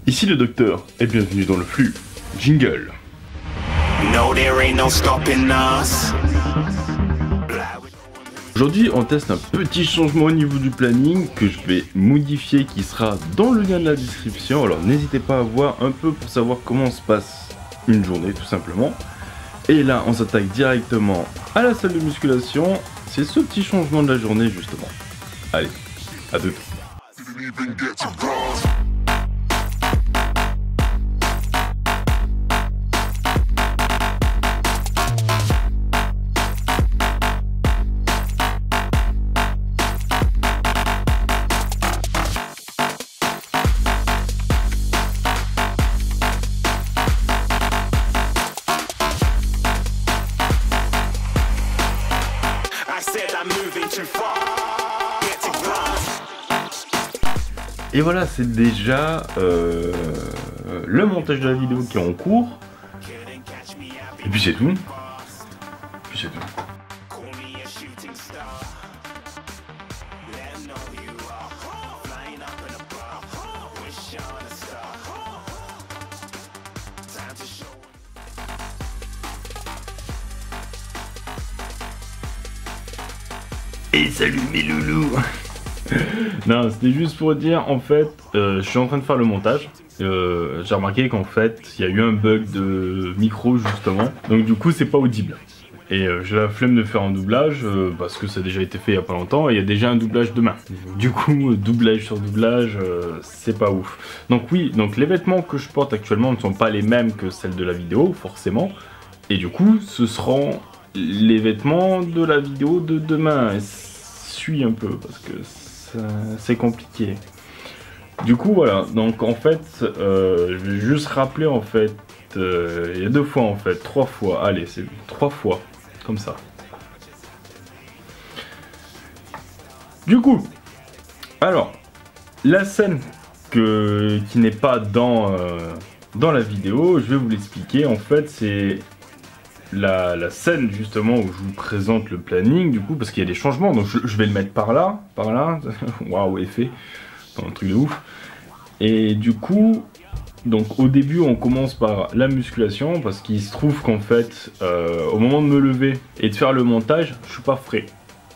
Ici le docteur, et bienvenue dans le flux. Jingle. No, there ain't no stopping us. Aujourd'hui, on teste un petit changement au niveau du planning que je vais modifier, qui sera dans le lien de la description. Alors n'hésitez pas à voir un peu pour savoir comment se passe une journée tout simplement. Et là, on s'attaque directement à la salle de musculation. C'est ce petit changement de la journée justement. Allez, à deux. Et voilà, c'est déjà le montage de la vidéo qui est en cours. Et puis c'est tout. Et salut mes loulous. Non, c'était juste pour dire, en fait, je suis en train de faire le montage. J'ai remarqué qu'en fait, il y a eu un bug de micro justement. Donc du coup, c'est pas audible. Et j'ai la flemme de faire un doublage, parce que ça a déjà été fait il y a pas longtemps, et il y a déjà un doublage demain. Du coup, doublage sur doublage, c'est pas ouf. Donc oui, donc les vêtements que je porte actuellement ne sont pas les mêmes que celles de la vidéo, forcément. Et du coup, ce seront les vêtements de la vidéo de demain. Et suis un peu, parce que c'est compliqué. Du coup voilà, donc en fait je vais juste rappeler en fait il y a 2 fois en fait, 3 fois, allez c'est 3 fois comme ça. Du coup alors la scène qui n'est pas dans la vidéo, je vais vous l'expliquer. En fait c'est la scène justement où je vous présente le planning, du coup, parce qu'il y a des changements, donc je vais le mettre par là, waouh, effet, un truc de ouf. Et du coup, donc au début on commence par la musculation, parce qu'il se trouve qu'en fait, au moment de me lever et de faire le montage, je suis pas frais.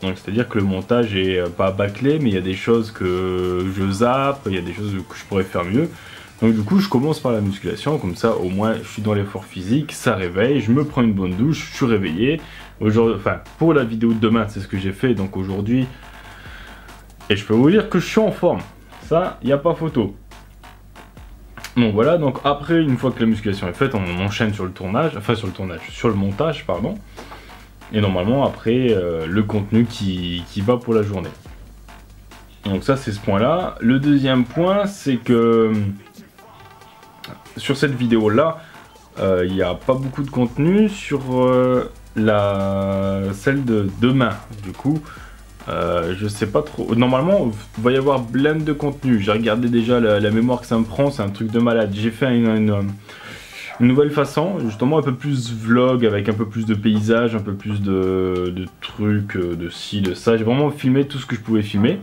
Donc c'est à dire que le montage est pas bâclé, mais il y a des choses que je zappe, il y a des choses que je pourrais faire mieux. Donc du coup je commence par la musculation, comme ça au moins je suis dans l'effort physique, ça réveille, je me prends une bonne douche, je suis réveillé. Aujourd'hui, enfin pour la vidéo de demain c'est ce que j'ai fait donc aujourd'hui. Et je peux vous dire que je suis en forme, ça il n'y a pas photo. Donc voilà, donc après une fois que la musculation est faite, on enchaîne sur le tournage, enfin sur le montage pardon. Et normalement après le contenu qui va pour la journée. Donc ça c'est ce point là. Le deuxième point c'est que sur cette vidéo là, il n'y a pas beaucoup de contenu sur celle de demain. Du coup, je sais pas trop. Normalement, il va y avoir blend de contenu. J'ai regardé déjà la mémoire que ça me prend, c'est un truc de malade. J'ai fait une nouvelle façon, justement un peu plus vlog, avec un peu plus de paysages, un peu plus de trucs, de ci, de ça. J'ai vraiment filmé tout ce que je pouvais filmer.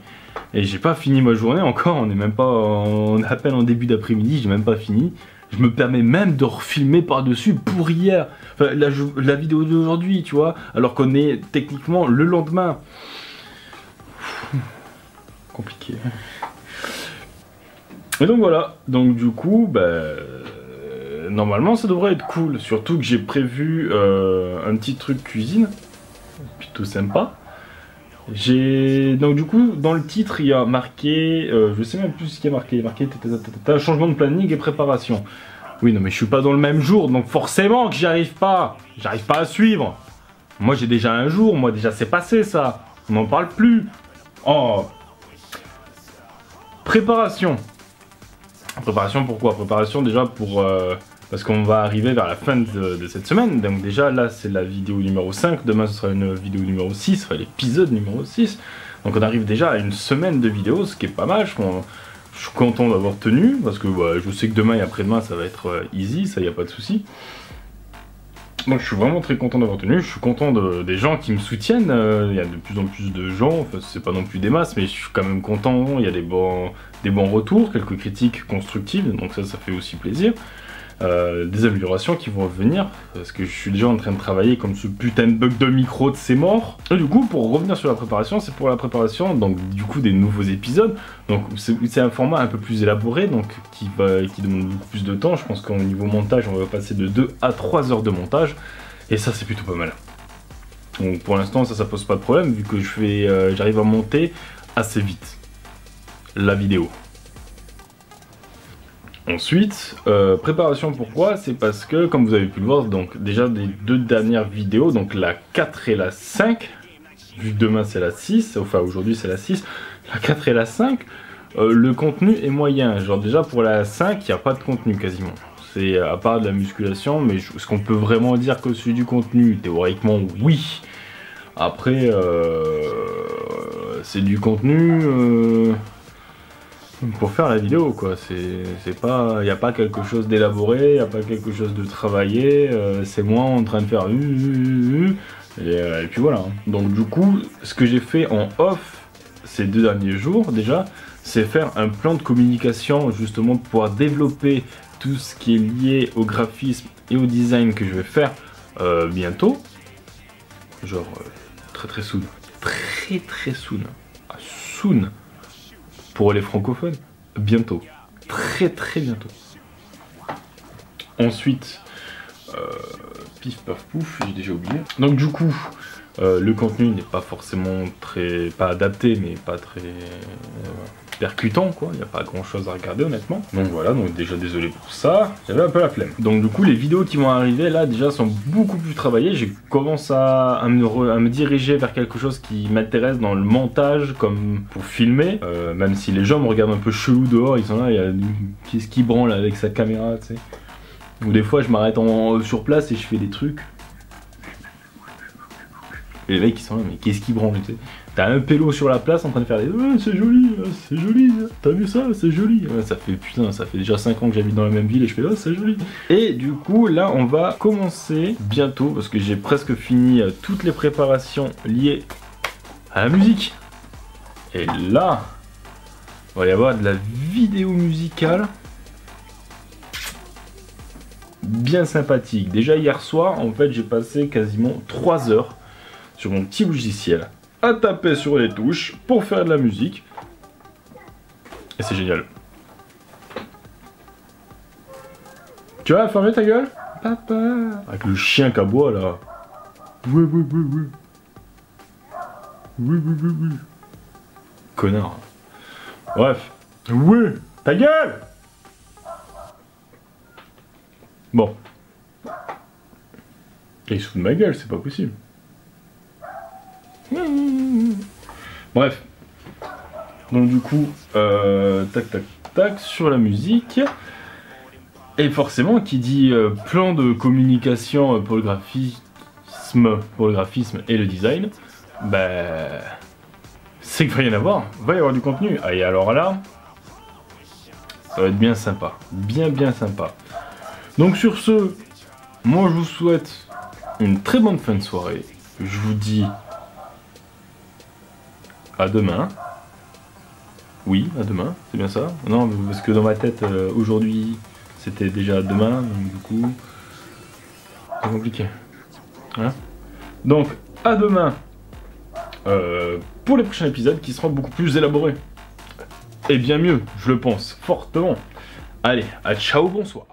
Et j'ai pas fini ma journée encore, on est à peine en début d'après-midi, j'ai même pas fini. Je me permets même de refilmer par-dessus pour hier, enfin, la vidéo d'aujourd'hui, tu vois, alors qu'on est techniquement le lendemain. Compliqué. Et donc voilà, donc du coup, normalement ça devrait être cool, surtout que j'ai prévu un petit truc cuisine, plutôt sympa. Donc du coup dans le titre il y a marqué, je sais même plus ce qu'il y a marqué, changement de planning et préparation. Oui non mais je suis pas dans le même jour donc forcément que j'arrive pas à suivre. Moi j'ai déjà un jour, moi déjà c'est passé ça, on n'en parle plus. Oh. Préparation pourquoi? Préparation déjà pour parce qu'on va arriver vers la fin de cette semaine, donc déjà là c'est la vidéo numéro 5, demain ce sera une vidéo numéro 6, ce sera l'épisode numéro 6, donc on arrive déjà à une semaine de vidéos, ce qui est pas mal, je suis content d'avoir tenu, parce que je sais que demain et après-demain ça va être easy, ça y a pas de souci. Donc je suis vraiment très content d'avoir tenu, je suis content des gens qui me soutiennent, il y a de plus en plus de gens, enfin c'est pas non plus des masses, mais je suis quand même content, il y a des des bons retours, quelques critiques constructives, donc ça fait aussi plaisir. Des améliorations qui vont venir, parce que je suis déjà en train de travailler comme ce putain de bug de micro de c'est mort. Et du coup, pour revenir sur la préparation, c'est pour la préparation, donc du coup des nouveaux épisodes. Donc c'est un format un peu plus élaboré, donc qui demande beaucoup plus de temps. Je pense qu'au niveau montage, on va passer de 2 à 3 heures de montage, et ça c'est plutôt pas mal. Donc pour l'instant, ça pose pas de problème, vu que j'arrive à monter assez vite la vidéo. Ensuite, préparation pourquoi? C'est parce que, comme vous avez pu le voir, donc déjà des 2 dernières vidéos, donc la 4 et la 5, vu que demain c'est la 6, enfin aujourd'hui c'est la 6, la 4 et la 5, le contenu est moyen. Genre déjà pour la 5, il n'y a pas de contenu quasiment. C'est à part de la musculation, mais est-ce qu'on peut vraiment dire que c'est du contenu? Théoriquement oui. Après, c'est du contenu... pour faire la vidéo quoi, c'est pas, il n'y a pas quelque chose d'élaboré, il n'y a pas quelque chose de travaillé, c'est moi en train de faire et puis voilà. Donc du coup, ce que j'ai fait en off ces 2 derniers jours déjà, c'est faire un plan de communication justement pour pouvoir développer tout ce qui est lié au graphisme et au design que je vais faire bientôt, genre très soon, très soon, soon. Pour les francophones, bientôt. Très bientôt. Ensuite, pif paf pouf, j'ai déjà oublié. Donc du coup, le contenu n'est pas forcément pas adapté, mais pas très percutant quoi, il n'y a pas grand chose à regarder honnêtement. Donc voilà, donc déjà désolé pour ça, j'avais un peu la flemme. Donc du coup les vidéos qui vont arriver là déjà sont beaucoup plus travaillées, j'ai commencé à me diriger vers quelque chose qui m'intéresse dans le montage comme pour filmer, même si les gens me regardent un peu chelou dehors, ils sont là, il y a qu'est-ce qui branle avec sa caméra, tu sais. Ou des fois je m'arrête sur place et je fais des trucs. Et les mecs ils sont là, mais qu'est-ce qui branle, tu sais. T'as un pélo sur la place en train de faire des c'est joli, t'as vu ça, c'est joli. Ouais, ça fait putain, ça fait déjà 5 ans que j'habite dans la même ville et je fais c'est joli. Et du coup là on va commencer bientôt parce que j'ai presque fini toutes les préparations liées à la musique. Et là, il va y avoir de la vidéo musicale bien sympathique. Déjà hier soir en fait j'ai passé quasiment 3 heures sur mon petit logiciel à taper sur les touches pour faire de la musique. Et c'est génial. Tu vas fermer ta gueule, papa? Avec le chien qui aboie là. Oui. Oui. Connard. Bref. Ouais, ta gueule! Bon. Et il se fout de ma gueule, c'est pas possible. Bref. Donc du coup, tac, sur la musique. Et forcément, qui dit plan de communication pour le graphisme et le design, bah, c'est qu'il va y en avoir, va y avoir du contenu. Ah, et alors là, ça va être bien sympa, bien sympa. Donc sur ce, moi je vous souhaite une très bonne fin de soirée. Je vous dis à demain. Oui, à demain, c'est bien ça. Non, parce que dans ma tête, aujourd'hui, c'était déjà demain, donc du coup, c'est compliqué. Hein? Donc, à demain pour les prochains épisodes qui seront beaucoup plus élaborés. Et bien mieux, je le pense, fortement. Allez, à ciao, bonsoir.